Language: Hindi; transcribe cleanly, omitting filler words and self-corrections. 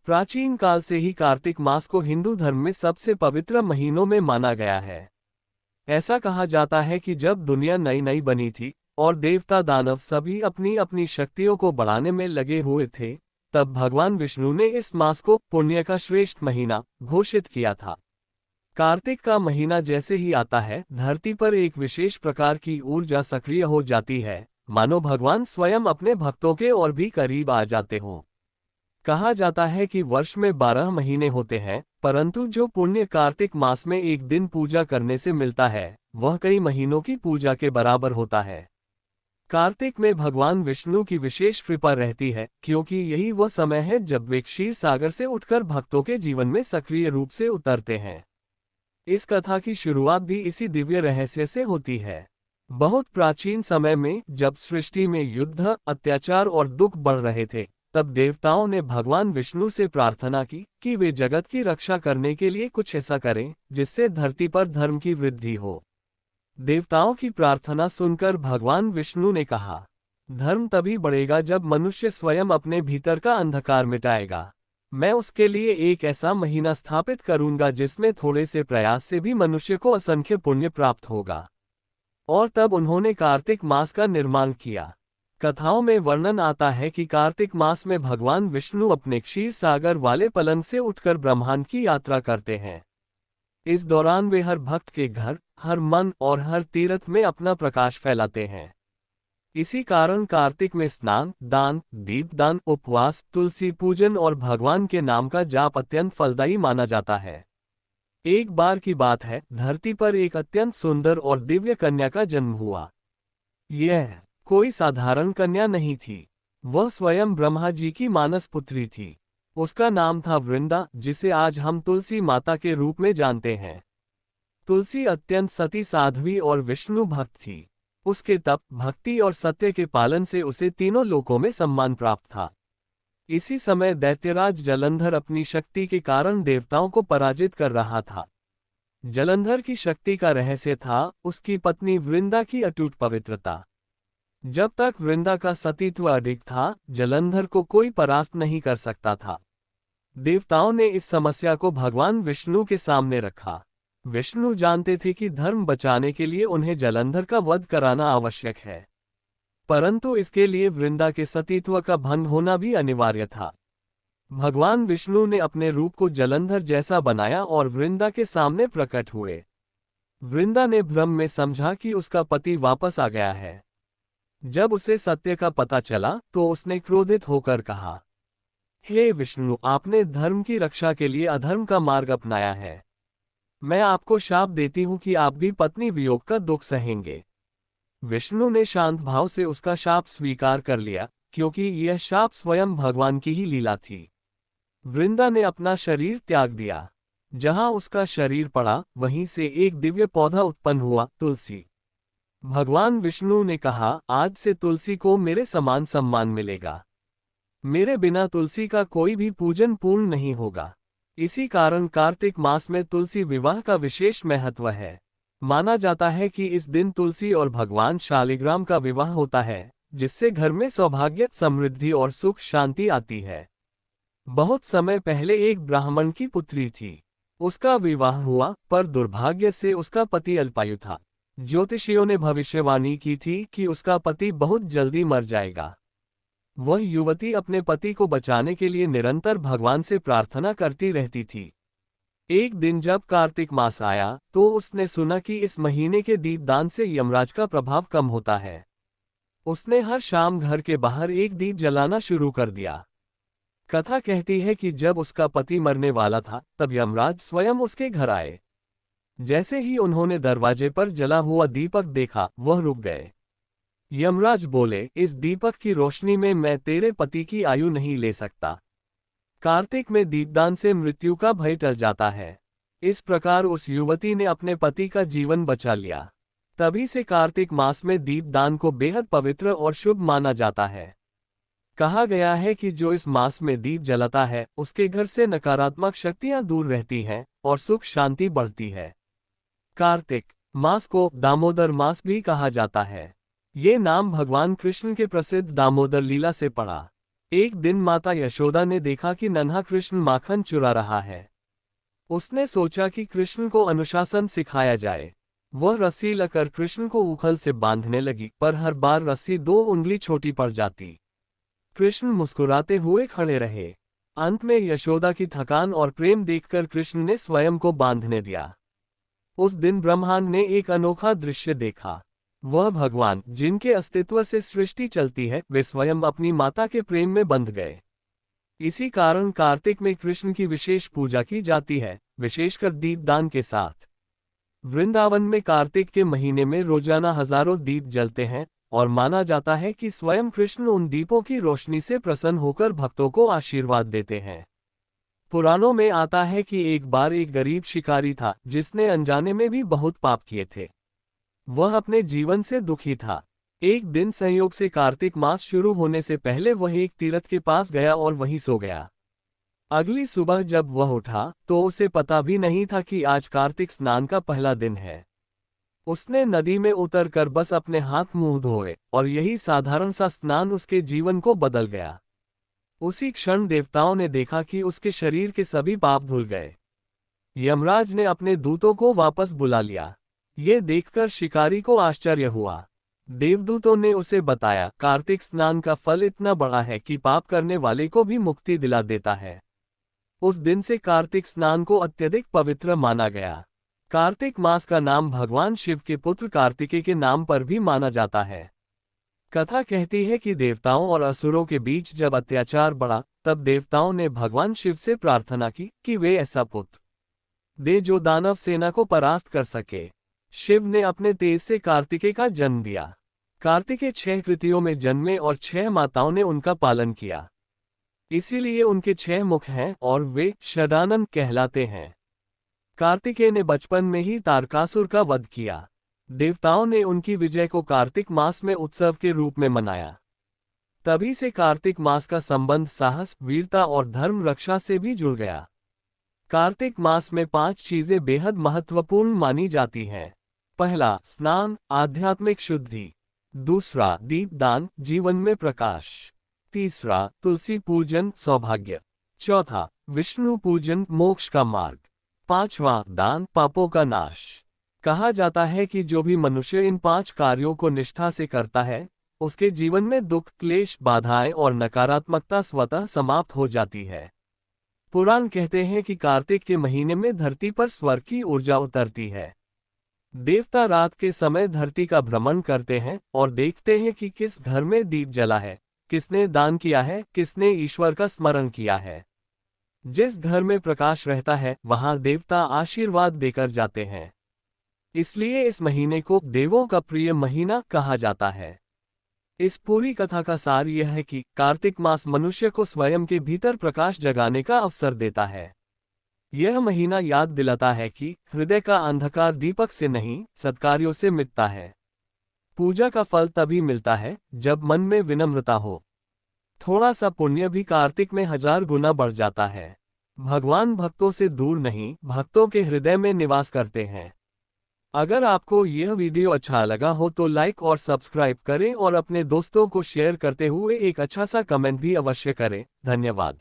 प्राचीन काल से ही कार्तिक मास को हिंदू धर्म में सबसे पवित्र महीनों में माना गया है। ऐसा कहा जाता है कि जब दुनिया नई नई बनी थी और देवता दानव सभी अपनी अपनी शक्तियों को बढ़ाने में लगे हुए थे, तब भगवान विष्णु ने इस मास को पुण्य का श्रेष्ठ महीना घोषित किया था। कार्तिक का महीना जैसे ही आता है, धरती पर एक विशेष प्रकार की ऊर्जा सक्रिय हो जाती है, मानो भगवान स्वयं अपने भक्तों के और भी करीब आ जाते हों। कहा जाता है कि वर्ष में 12 महीने होते हैं, परंतु जो पुण्य कार्तिक मास में एक दिन पूजा करने से मिलता है, वह कई महीनों की पूजा के बराबर होता है। कार्तिक में भगवान विष्णु की विशेष कृपा रहती है, क्योंकि यही वह समय है जब वे क्षीर सागर से उठकर भक्तों के जीवन में सक्रिय रूप से उतरते हैं। इस कथा की शुरुआत भी इसी दिव्य रहस्य से होती है। बहुत प्राचीन समय में जब सृष्टि में युद्ध, अत्याचार और दुख बढ़ रहे थे, तब देवताओं ने भगवान विष्णु से प्रार्थना की कि वे जगत की रक्षा करने के लिए कुछ ऐसा करें जिससे धरती पर धर्म की वृद्धि हो। देवताओं की प्रार्थना सुनकर भगवान विष्णु ने कहा, धर्म तभी बढ़ेगा जब मनुष्य स्वयं अपने भीतर का अंधकार मिटाएगा। मैं उसके लिए एक ऐसा महीना स्थापित करूंगा जिसमें थोड़े से प्रयास से भी मनुष्य को असंख्य पुण्य प्राप्त होगा। और तब उन्होंने कार्तिक मास का निर्माण किया। कथाओं में वर्णन आता है कि कार्तिक मास में भगवान विष्णु अपने क्षीर सागर वाले पलंग से उठकर ब्रह्मांड की यात्रा करते हैं। इस दौरान वे हर भक्त के घर, हर मन और हर तीर्थ में अपना प्रकाश फैलाते हैं। इसी कारण कार्तिक में स्नान, दान, दीपदान, उपवास, तुलसी पूजन और भगवान के नाम का जाप अत्यंत फलदायी माना जाता है। एक बार की बात है, धरती पर एक अत्यंत सुंदर और दिव्य कन्या का जन्म हुआ। यह कोई साधारण कन्या नहीं थी, वह स्वयं ब्रह्मा जी की मानस पुत्री थी। उसका नाम था वृंदा, जिसे आज हम तुलसी माता के रूप में जानते हैं। तुलसी अत्यंत सती, साध्वी और विष्णु भक्त थी। उसके तप, भक्ति और सत्य के पालन से उसे तीनों लोकों में सम्मान प्राप्त था। इसी समय दैत्यराज जलंधर अपनी शक्ति के कारण देवताओं को पराजित कर रहा था। जलंधर की शक्ति का रहस्य था उसकी पत्नी वृंदा की अटूट पवित्रता। जब तक वृंदा का सतीत्व अडिग था, जलंधर को कोई परास्त नहीं कर सकता था। देवताओं ने इस समस्या को भगवान विष्णु के सामने रखा। विष्णु जानते थे कि धर्म बचाने के लिए उन्हें जलंधर का वध कराना आवश्यक है, परंतु इसके लिए वृंदा के सतीत्व का भंग होना भी अनिवार्य था। भगवान विष्णु ने अपने रूप को जलंधर जैसा बनाया और वृंदा के सामने प्रकट हुए। वृंदा ने भ्रम में समझा कि उसका पति वापस आ गया है। जब उसे सत्य का पता चला तो उसने क्रोधित होकर कहा, हे विष्णु, आपने धर्म की रक्षा के लिए अधर्म का मार्ग अपनाया है। मैं आपको शाप देती हूं कि आप भी पत्नी वियोग का दुख सहेंगे। विष्णु ने शांत भाव से उसका शाप स्वीकार कर लिया, क्योंकि यह शाप स्वयं भगवान की ही लीला थी। वृंदा ने अपना शरीर त्याग दिया। जहां उसका शरीर पड़ा, वहीं से एक दिव्य पौधा उत्पन्न हुआ, तुलसी। भगवान विष्णु ने कहा, आज से तुलसी को मेरे समान सम्मान मिलेगा। मेरे बिना तुलसी का कोई भी पूजन पूर्ण नहीं होगा। इसी कारण कार्तिक मास में तुलसी विवाह का विशेष महत्व है। माना जाता है कि इस दिन तुलसी और भगवान शालिग्राम का विवाह होता है, जिससे घर में सौभाग्य, समृद्धि और सुख शांति आती है। बहुत समय पहले एक ब्राह्मण की पुत्री थी। उसका विवाह हुआ, पर दुर्भाग्य से उसका पति अल्पायु था। ज्योतिषियों ने भविष्यवाणी की थी कि उसका पति बहुत जल्दी मर जाएगा। वह युवती अपने पति को बचाने के लिए निरंतर भगवान से प्रार्थना करती रहती थी। एक दिन जब कार्तिक मास आया, तो उसने सुना कि इस महीने के दीपदान से यमराज का प्रभाव कम होता है। उसने हर शाम घर के बाहर एक दीप जलाना शुरू कर दिया। कथा कहती है कि जब उसका पति मरने वाला था, तब यमराज स्वयं उसके घर आए। जैसे ही उन्होंने दरवाजे पर जला हुआ दीपक देखा, वह रुक गए। यमराज बोले, इस दीपक की रोशनी में मैं तेरे पति की आयु नहीं ले सकता। कार्तिक में दीपदान से मृत्यु का भय टल जाता है। इस प्रकार उस युवती ने अपने पति का जीवन बचा लिया। तभी से कार्तिक मास में दीपदान को बेहद पवित्र और शुभ माना जाता है। कहा गया है कि जो इस मास में दीप जलाता है, उसके घर से नकारात्मक शक्तियां दूर रहती हैं और सुख शांति बढ़ती है। कार्तिक मास को दामोदर मास भी कहा जाता है। ये नाम भगवान कृष्ण के प्रसिद्ध दामोदर लीला से पड़ा। एक दिन माता यशोदा ने देखा कि नन्हा कृष्ण माखन चुरा रहा है। उसने सोचा कि कृष्ण को अनुशासन सिखाया जाए। वह रस्सी लेकर कृष्ण को उखल से बांधने लगी, पर हर बार रस्सी 2 उंगली छोटी पड़ जाती। कृष्ण मुस्कुराते हुए खड़े रहे। अंत में यशोदा की थकान और प्रेम देखकर कृष्ण ने स्वयं को बांधने दिया। उस दिन ब्रह्मांड ने एक अनोखा दृश्य देखा। वह भगवान, जिनके अस्तित्व से सृष्टि चलती है, वे स्वयं अपनी माता के प्रेम में बंध गए। इसी कारण कार्तिक में कृष्ण की विशेष पूजा की जाती है, विशेषकर दीपदान के साथ। वृंदावन में कार्तिक के महीने में रोजाना हजारों दीप जलते हैं, और माना जाता है कि स्वयं कृष्ण उन दीपों की रोशनी से प्रसन्न होकर भक्तों को आशीर्वाद देते हैं। पुराणों में आता है कि एक बार एक गरीब शिकारी था, जिसने अनजाने में भी बहुत पाप किए थे। वह अपने जीवन से दुखी था। एक दिन संयोग से कार्तिक मास शुरू होने से पहले वह एक तीर्थ के पास गया और वहीं सो गया। अगली सुबह जब वह उठा तो उसे पता भी नहीं था कि आज कार्तिक स्नान का पहला दिन है। उसने नदी में उतरकर बस अपने हाथ मुंह धोए, और यही साधारण सा स्नान उसके जीवन को बदल गया। उसी क्षण देवताओं ने देखा कि उसके शरीर के सभी पाप धुल गए। यमराज ने अपने दूतों को वापस बुला लिया। ये देखकर शिकारी को आश्चर्य हुआ। देवदूतों ने उसे बताया, कार्तिक स्नान का फल इतना बड़ा है कि पाप करने वाले को भी मुक्ति दिला देता है। उस दिन से कार्तिक स्नान को अत्यधिक पवित्र माना गया। कार्तिक मास का नाम भगवान शिव के पुत्र कार्तिकेय के नाम पर भी माना जाता है। कथा कहती है कि देवताओं और असुरों के बीच जब अत्याचार बढ़ा, तब देवताओं ने भगवान शिव से प्रार्थना की कि वे ऐसा पुत्र दे जो दानव सेना को परास्त कर सके। शिव ने अपने तेज से कार्तिकेय का जन्म दिया। कार्तिकेय 6 कृतियों में जन्मे और 6 माताओं ने उनका पालन किया। इसीलिए उनके 6 मुख हैं और वे षडानन कहलाते हैं। कार्तिकेय ने बचपन में ही तारकासुर का वध किया। देवताओं ने उनकी विजय को कार्तिक मास में उत्सव के रूप में मनाया। तभी से कार्तिक मास का संबंध साहस, वीरता और धर्म रक्षा से भी जुड़ गया। कार्तिक मास में 5 चीजें बेहद महत्वपूर्ण मानी जाती हैं। पहला, स्नान, आध्यात्मिक शुद्धि। दूसरा, दीपदान, जीवन में प्रकाश। तीसरा, तुलसी पूजन, सौभाग्य। चौथा, विष्णु पूजन, मोक्ष का मार्ग। पांचवा, दान, पापों का नाश। कहा जाता है कि जो भी मनुष्य इन 5 कार्यों को निष्ठा से करता है, उसके जीवन में दुख, क्लेश, बाधाएं और नकारात्मकता स्वतः समाप्त हो जाती है। पुराण कहते हैं कि कार्तिक के महीने में धरती पर स्वर्ग की ऊर्जा उतरती है। देवता रात के समय धरती का भ्रमण करते हैं और देखते हैं कि किस घर में दीप जला है, किसने दान किया है, किसने ईश्वर का स्मरण किया है। जिस घर में प्रकाश रहता है, वहां देवता आशीर्वाद देकर जाते हैं। इसलिए इस महीने को देवों का प्रिय महीना कहा जाता है। इस पूरी कथा का सार यह है कि कार्तिक मास मनुष्य को स्वयं के भीतर प्रकाश जगाने का अवसर देता है। यह महीना याद दिलाता है कि हृदय का अंधकार दीपक से नहीं, सत्कार्यों से मिटता है। पूजा का फल तभी मिलता है जब मन में विनम्रता हो। थोड़ा सा पुण्य भी कार्तिक में 1000 गुना बढ़ जाता है। भगवान भक्तों से दूर नहीं, भक्तों के हृदय में निवास करते हैं। अगर आपको यह वीडियो अच्छा लगा हो तो लाइक और सब्सक्राइब करें और अपने दोस्तों को शेयर करते हुए एक अच्छा सा कमेंट भी अवश्य करें। धन्यवाद।